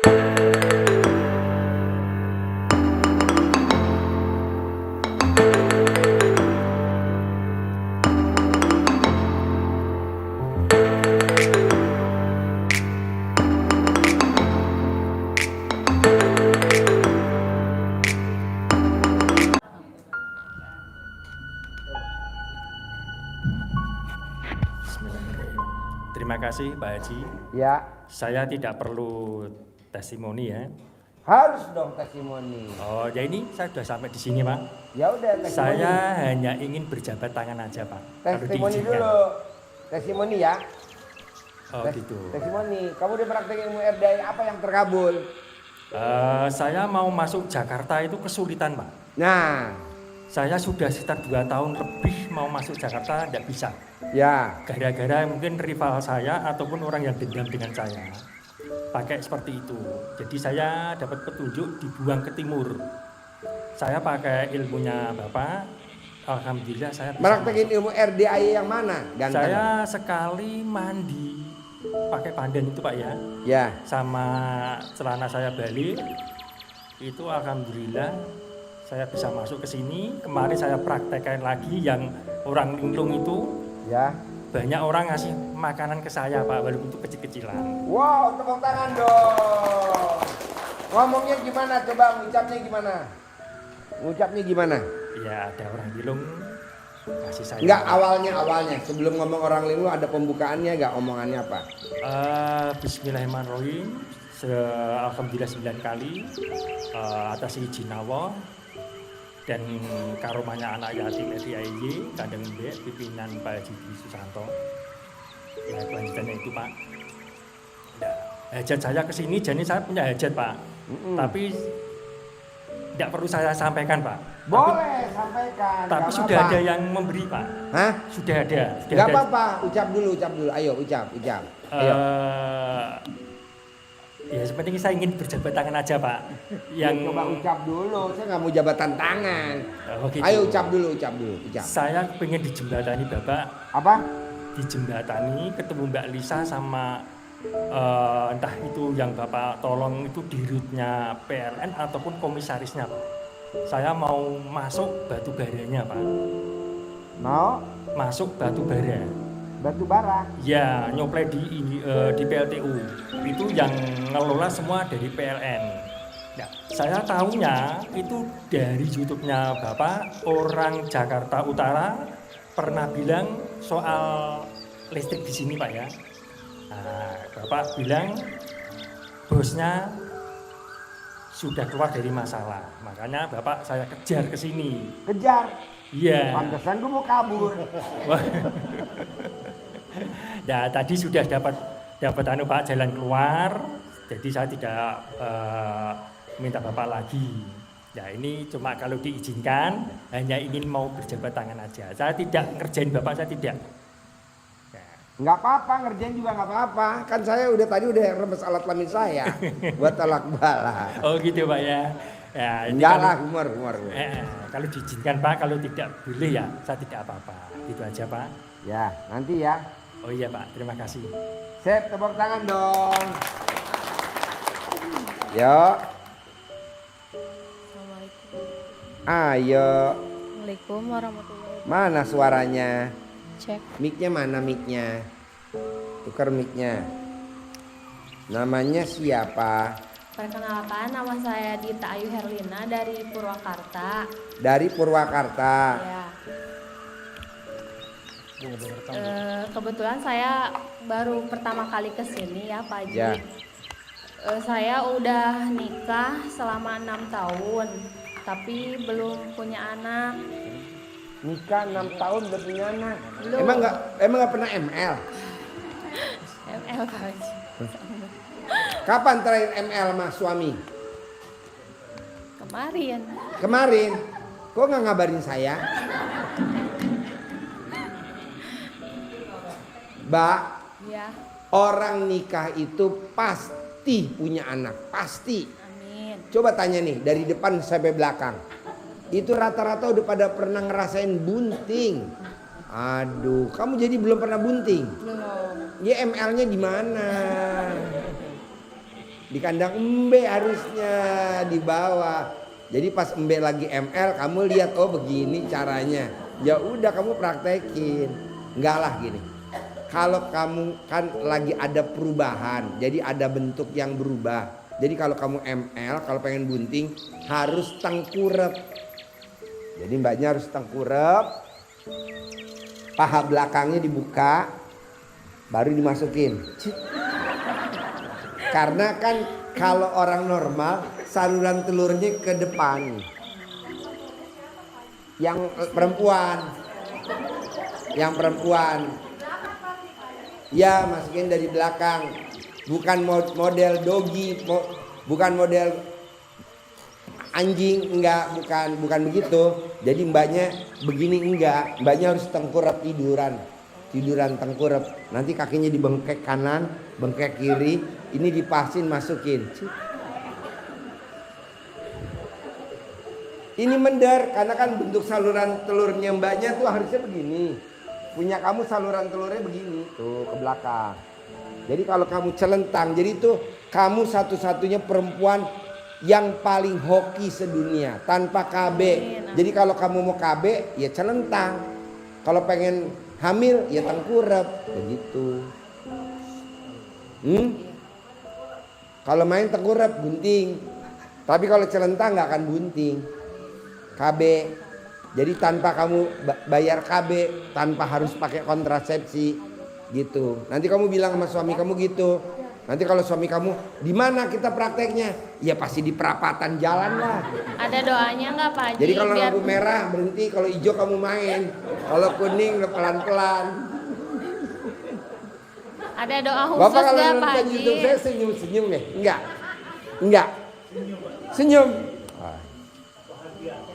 Terima kasih Pak Haji. Ya. Saya tidak perlu testimoni ya. Harus dong testimoni. Oh, ya ini saya sudah sampai di sini Pak. Ya udah testimoni. Saya hanya ingin berjabat tangan aja Pak. Testimoni dulu. Testimoni ya. Oh gitu. Testimoni. Kamu udah praktek ilmu RDI apa yang terkabul? Saya mau masuk Jakarta itu kesulitan Pak. Nah. Saya sudah sekitar 2 tahun lebih mau masuk Jakarta, tidak bisa. Ya. Gara-gara mungkin rival saya ataupun orang yang dendam dengan saya. Pakai seperti itu. Jadi saya dapat petunjuk dibuang ke timur. Saya pakai ilmunya Bapak. Alhamdulillah saya bisa Praktekin ilmu RDI yang mana? Ganteng. Saya sekali mandi pakai pandan itu Pak ya. Ya. Sama celana saya balik. Itu alhamdulillah saya bisa masuk ke sini. Kemarin saya praktekkan lagi yang orang linglung itu. Ya. Banyak orang ngasih makanan ke saya Pak, walaupun itu kecil-kecilan. Wow, tepuk tangan dong. Ngomongnya gimana? Coba ngucapnya gimana? Ngucapnya gimana? Ya ada orang linglung kasih saya. Enggak, awalnya. Sebelum ngomong orang linglung ada pembukaannya enggak? Omongannya apa? Bismillahirrahmanirrahim. Alhamdulillah 9 kali atas izin Allah. Dan karomanya anak yatim RDIY Kandang Mbek pimpinan Pak Haji Susanto. Ya kelanjutannya itu Pak. Nah, hajat saya kesini, jadi saya punya hajat Pak. Tapi tidak perlu saya sampaikan Pak. Boleh sampaikan. Tapi sudah ada yang memberi Pak. Hah? Sudah ada. Gak apa-apa, ucap dulu. Ayo ucap. Ayo. Ya sepenting saya ingin berjabat tangan aja Pak. Yang coba ucap dulu, saya nggak mau jabatan tangan. Oh, gitu. Ayo ucap dulu. Saya pengen dijembatani Bapak. Apa? Dijembatani ketemu Mbak Lisa sama entah itu yang Bapak tolong itu dirutnya PLN ataupun komisarisnya Pak. Saya mau masuk batu baranya Pak. Mau? Masuk batu bara. Batu bara? Ya, nyoplay di PLTU. Itu yang ngelola semua dari PLN. Nah, saya tahunya itu dari YouTube-nya Bapak, orang Jakarta Utara pernah bilang soal listrik di sini Pak ya. Nah, Bapak bilang bosnya sudah keluar dari masalah. Makanya Bapak saya kejar ke sini. Kejar? Iya. Pantesan gue mau kabur. Nah, tadi sudah dapat Pak jalan keluar, jadi saya tidak minta Bapak lagi. Ya ini cuma kalau diizinkan, hanya ingin mau berjabat tangan aja. Saya tidak ngerjain Bapak, saya tidak. Nggak apa-apa, ngerjain juga nggak apa-apa. Kan saya tadi udah remes alat kelamin saya buat talak bala. Oh gitu Pak ya. Ya enggak lah, humor. Kalau diizinkan Pak, kalau tidak boleh ya saya tidak apa-apa. Gitu aja Pak. Ya, nanti ya. Oh iya Pak, terima kasih. Sip, tepuk tangan dong. Yo. Assalamualaikum. Ayo. Assalamualaikum warahmatullahi wabarakatuh. Mana suaranya? Cek. Mic-nya mana mic-nya? Tukar mic-nya. Namanya siapa? Perkenalkan, nama saya Dita Ayu Herlina dari Purwakarta. Dari Purwakarta. Ya. Kebetulan saya baru pertama kali kesini ya Pak Haji. Ya. Saya udah nikah selama 6 tahun, tapi belum punya anak. Nikah 6 tahun belum punya anak. Belum. Emang nggak pernah ML? ML Pak Haji. Kapan terakhir ML sama suami? Kemarin. Kok nggak ngabarin saya? Mbak, Ya. orang nikah itu pasti punya anak, pasti. Amin. Coba tanya nih dari depan sampai belakang. Itu rata-rata udah pada pernah ngerasain bunting. Aduh, kamu jadi belum pernah bunting? Belum. Ya ML-nya di mana? di kandang embe harusnya di bawah. Jadi pas embe lagi ML kamu lihat oh begini caranya. Ya udah kamu praktekin. Enggak lah gini. Kalau kamu kan lagi ada perubahan, jadi ada bentuk yang berubah. Jadi kalau kamu ML, kalau pengen bunting harus tengkurep. Jadi mbaknya harus tengkurep, paha belakangnya dibuka, baru dimasukin. Karena kan kalau orang normal saluran telurnya ke depan. Yang perempuan. Ya masukin dari belakang. Bukan model doggy, bukan model anjing, enggak, bukan begitu. Jadi mbaknya begini enggak, mbaknya harus tengkurap tiduran tengkurap. Nanti kakinya dibengkek kanan, bengkek kiri, ini dipasin masukin. Ini mender karena kan bentuk saluran telurnya mbaknya tuh harusnya begini. Punya kamu saluran telurnya begini tuh ke belakang. Jadi kalau kamu celentang, jadi itu kamu satu-satunya perempuan yang paling hoki sedunia tanpa KB. Jadi kalau kamu mau KB ya celentang. Kalau pengen hamil ya tengkurap begitu. Kalau main tengkurap bunting. Tapi kalau celentang nggak akan bunting. KB. Jadi tanpa kamu bayar KB, tanpa harus pakai kontrasepsi gitu. Nanti kamu bilang sama suami kamu gitu. Nanti kalau suami kamu, di mana kita prakteknya? Ya pasti di perapatan jalan lah. Ada doanya nggak Pak Haji? Jadi kalau lampu merah berhenti, kalau hijau kamu main, kalau kuning pelan-pelan. Ada doa khusus Bapak kalau nggak Pak nonton Haji? YouTube saya senyum-senyum nih, enggak, senyum,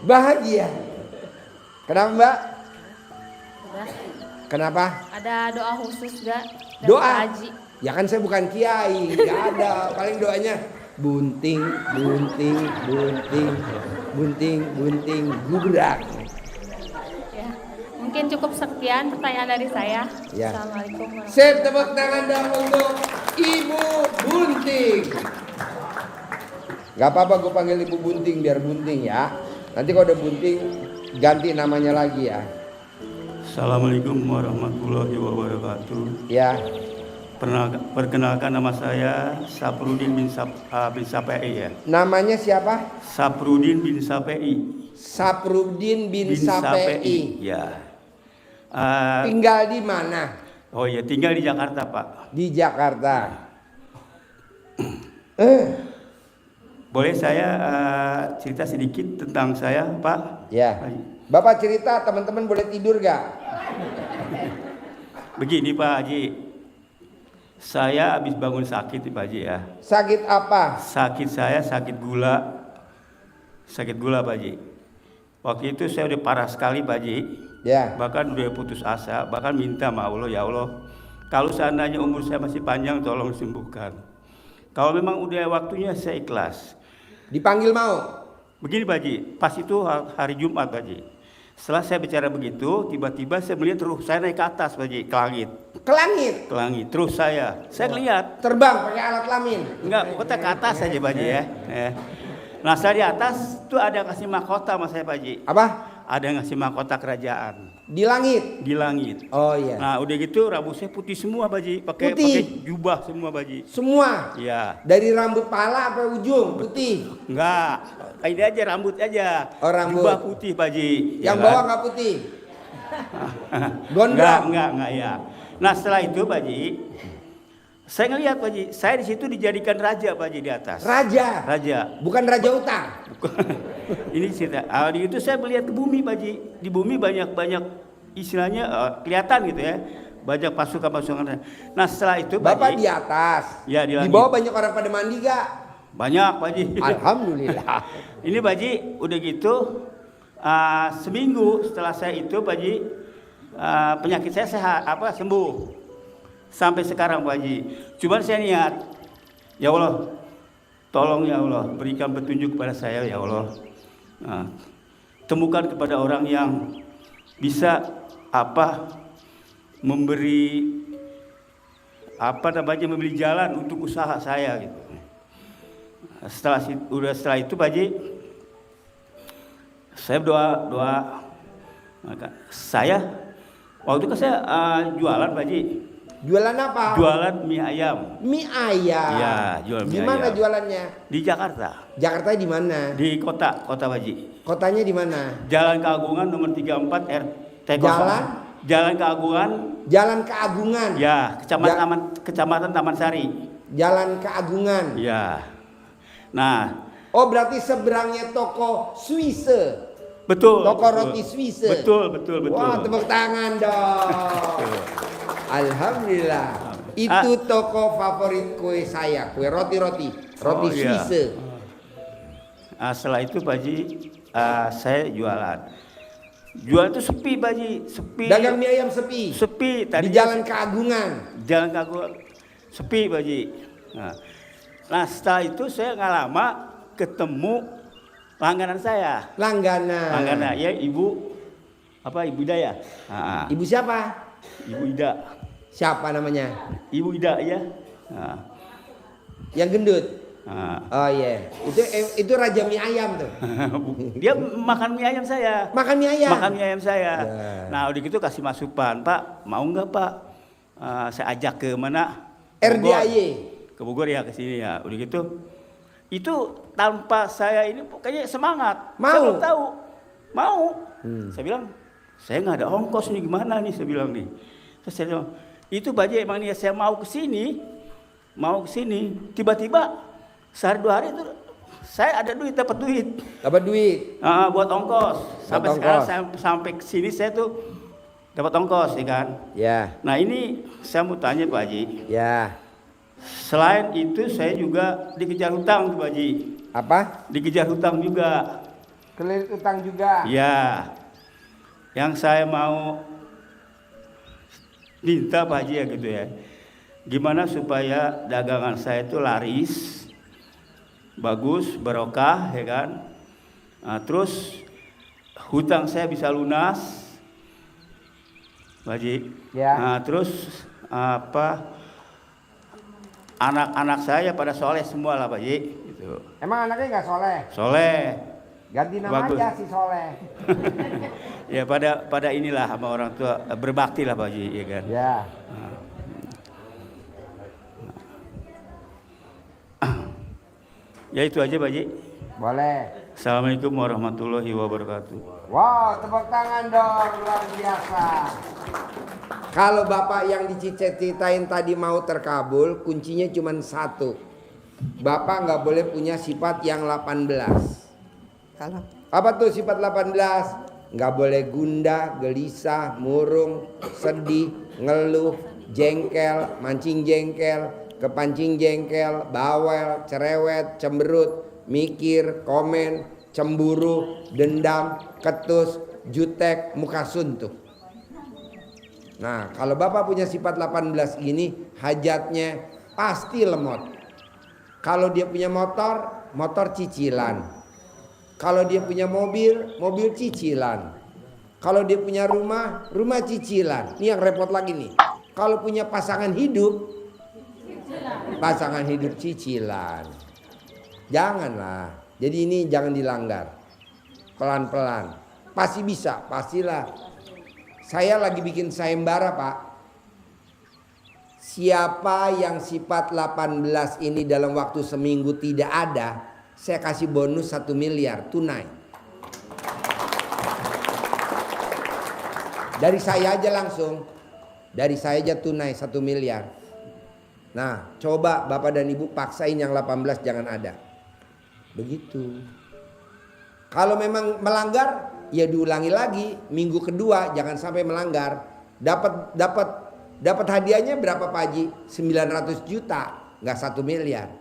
bahagia. Kenapa Mbak? Udah. Kenapa? Ada doa khusus nggak? dari Doa? Pak Haji? Ya kan saya bukan kiai, nggak ada. Paling doanya bunting, gubrak. Ya, mungkin cukup sekian pertanyaan dari saya. Ya. Assalamualaikum warahmatullahi Sip, tepuk tangan dong untuk Ibu Bunting. Gak apa-apa gue panggil Ibu Bunting biar bunting ya. Nanti kalau udah bunting ganti namanya lagi ya. Assalamualaikum warahmatullahi wabarakatuh. Ya. Perkenalkan nama saya Saprudin bin Sapei ya. Namanya siapa? Saprudin bin Sapei. Saprudin bin Sapei. Ya. Tinggal di mana? Oh ya, tinggal di Jakarta Pak. Di Jakarta. Boleh saya cerita sedikit tentang saya Pak? Ya. Bapak cerita, teman-teman boleh tidur gak? Begini Pak Haji. Saya habis bangun sakit Pak Haji ya. Sakit apa? Sakit saya sakit gula. Sakit gula Pak Haji. Waktu itu saya udah parah sekali Pak Haji. Ya. Bahkan udah putus asa, bahkan minta sama Allah, ya Allah, kalau seandainya umur saya masih panjang tolong sembuhkan. Kalau memang udah waktunya saya ikhlas. Dipanggil mau? Begini Pak Haji, pas itu hari Jumat Pak Haji. Setelah saya bicara begitu, tiba-tiba saya melihat terus saya naik ke atas Pak Haji, ke langit. Ke langit? Ke langit, terus saya lihat. Terbang pakai alat kelamin? Enggak, pokoknya ke atas saja Pak Haji ya. Nah saya di atas tuh ada kasih mahkota sama saya Pak Haji. Apa? Ada ngasih mahkota kerajaan. Di langit? Di langit. Oh iya. Nah udah gitu rambut saya putih semua Pak Haji. Pakai jubah semua Pak Haji. Semua? Iya. Dari rambut pala apa ujung putih? Enggak, ini aja rambut aja. Oh, rambut. Jubah putih Pak Haji. Yang ya bawah kan? nggak putih? Enggak, Gondrong? enggak ya. Nah setelah itu Pak Haji, saya ngelihat Pak Haji, saya di situ dijadikan raja Pak Haji di atas. Raja? Raja. Bukan raja utang? Ini cerita. Di itu saya melihat ke bumi Pak Haji. Di bumi banyak istilahnya kelihatan gitu ya. Banyak pasukan-pasukan. Nah setelah itu Pak Bapak Haji, di atas? Ya di langit. Di bawah banyak orang pada mandi gak? Banyak Pak Haji. Alhamdulillah. Ini Pak Haji udah gitu seminggu setelah saya itu Pak Haji penyakit saya sembuh. Sampai sekarang Pak Haji. Cuman saya niat, ya Allah, tolong ya Allah berikan petunjuk kepada saya ya Allah. Temukan kepada orang yang bisa memberi jalan untuk usaha saya gitu. Setelah itu Pak Haji, saya doa. Maka saya waktu itu saya jualan Pak Haji. Jualan apa? Jualan mie ayam. Mie ayam. Iya, jual mie Di mana ayam. jualannya? Di Jakarta. Jakarta di mana? Di kota Pak Haji. Kotanya di mana? Jalan Keagungan nomor 34 RT 0. Jalan Keagungan. Jalan Keagungan. Ya, Kecamatan Taman Sari. Jalan Keagungan. Ya. Nah, Oh, berarti seberangnya toko Swiss. betul. Toko betul. roti Swiss. Betul. Wah, tepuk tangan dong. Alhamdulillah. Itu toko favorit kue saya, kue roti Oh, iya. Swiss. Setelah itu Pak Haji, saya jualan. Jualan itu sepi Pak Haji, sepi. Dagang mie ayam sepi. Sepi. Di Jalan Keagungan. Jalan Keagungan sepi Pak Haji. Nah, setelah itu saya nggak lama ketemu langganan saya. Langganan. Ya Ibu Ida ya. Ibu siapa? Ibu Ida. Siapa namanya? Ibu Ida ya. Yang gendut. Oh iya. Itu raja mie ayam tuh. Dia makan mie ayam saya. Makan mie ayam. Makan mie ayam saya. Ya. Nah, udah gitu kasih masukan, Pak, mau nggak Pak? Saya ajak ke mana? RDAY. Ke Bogor ya, ke sini ya. Udah gitu. Itu tanpa saya ini pokoknya semangat. Mau. Saya belum tahu. Mau. Saya bilang, saya nggak ada ongkos nih, gimana nih? Saya bilang nih. Terus saya bilang, itu Pak Haji emang nih saya mau ke sini. Tiba-tiba sehari 2 hari itu saya ada duit, dapat duit. Dapat duit. Buat ongkos. Sampai Buat sekarang ongkos. sampai ke sini saya tuh dapat ongkos ya kan. Ya. Nah, ini saya mau tanya Pak Haji. Ya. Selain itu saya juga dikejar hutang tuh Pak Haji. Apa? Dikejar hutang juga. Kelilit utang juga. Ya. Yang saya mau minta Pak Haji ya gitu ya. Gimana supaya dagangan saya itu laris, bagus, barokah ya kan. Nah, terus hutang saya bisa lunas, Pak Haji. Ya. Nah, terus anak-anak saya pada soleh semua lah Pak Haji. Gitu. Emang anaknya nggak soleh? Soleh. Ganti nama Bagus. aja si soleh. Ya pada inilah sama orang tua berbakti lah Pak Haji ya kan. Ya. Ya itu aja Pak Haji. Boleh. Assalamualaikum warahmatullahi wabarakatuh. Wow, tepuk tangan dong, luar biasa. Kalau Bapak yang diceritain tadi mau terkabul, kuncinya cuma satu. Bapak nggak boleh punya sifat yang 18. Kalau Apa tuh sifat 18? Nggak boleh gundah, gelisah, murung, sedih, ngeluh, jengkel, mancing jengkel, kepancing jengkel, bawel, cerewet, cemberut, mikir, komen, cemburu, dendam, ketus, jutek, muka suntuk. Nah, kalau Bapak punya sifat 18 ini, hajatnya pasti lemot. Kalau dia punya motor, motor cicilan. Kalau dia punya mobil, mobil cicilan. Kalau dia punya rumah, rumah cicilan. Ini yang repot lagi nih. Kalau punya pasangan hidup cicilan. Janganlah. Jadi ini jangan dilanggar. Pelan-pelan. Pasti bisa, pastilah. Saya lagi bikin sayembara, Pak. Siapa yang sifat 18 ini dalam waktu seminggu tidak ada, saya kasih bonus 1 miliar tunai. Dari saya aja langsung. Dari saya aja tunai 1 miliar. Nah, coba Bapak dan Ibu paksain yang 18 jangan ada. Begitu. Kalau memang melanggar, ya diulangi lagi. Minggu kedua jangan sampai melanggar. Dapat hadiahnya berapa Pak Haji? 900 juta, nggak 1 miliar.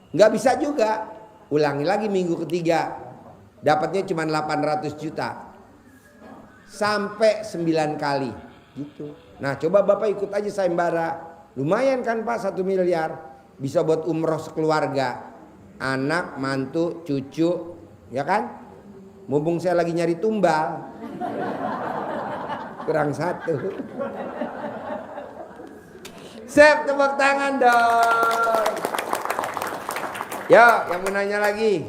Nggak bisa juga. Ulangi lagi minggu ketiga. Dapatnya cuma 800 juta. Sampai 9 kali. Gitu. Nah, coba Bapak ikut aja sayembara. Lumayan kan Pak 1 miliar. Bisa buat umroh sekeluarga. Anak, mantu, cucu, ya kan? Mumpung saya lagi nyari tumbal. Kurang 1. Sep, tepuk tangan dong. Ya, yang mau nanya lagi.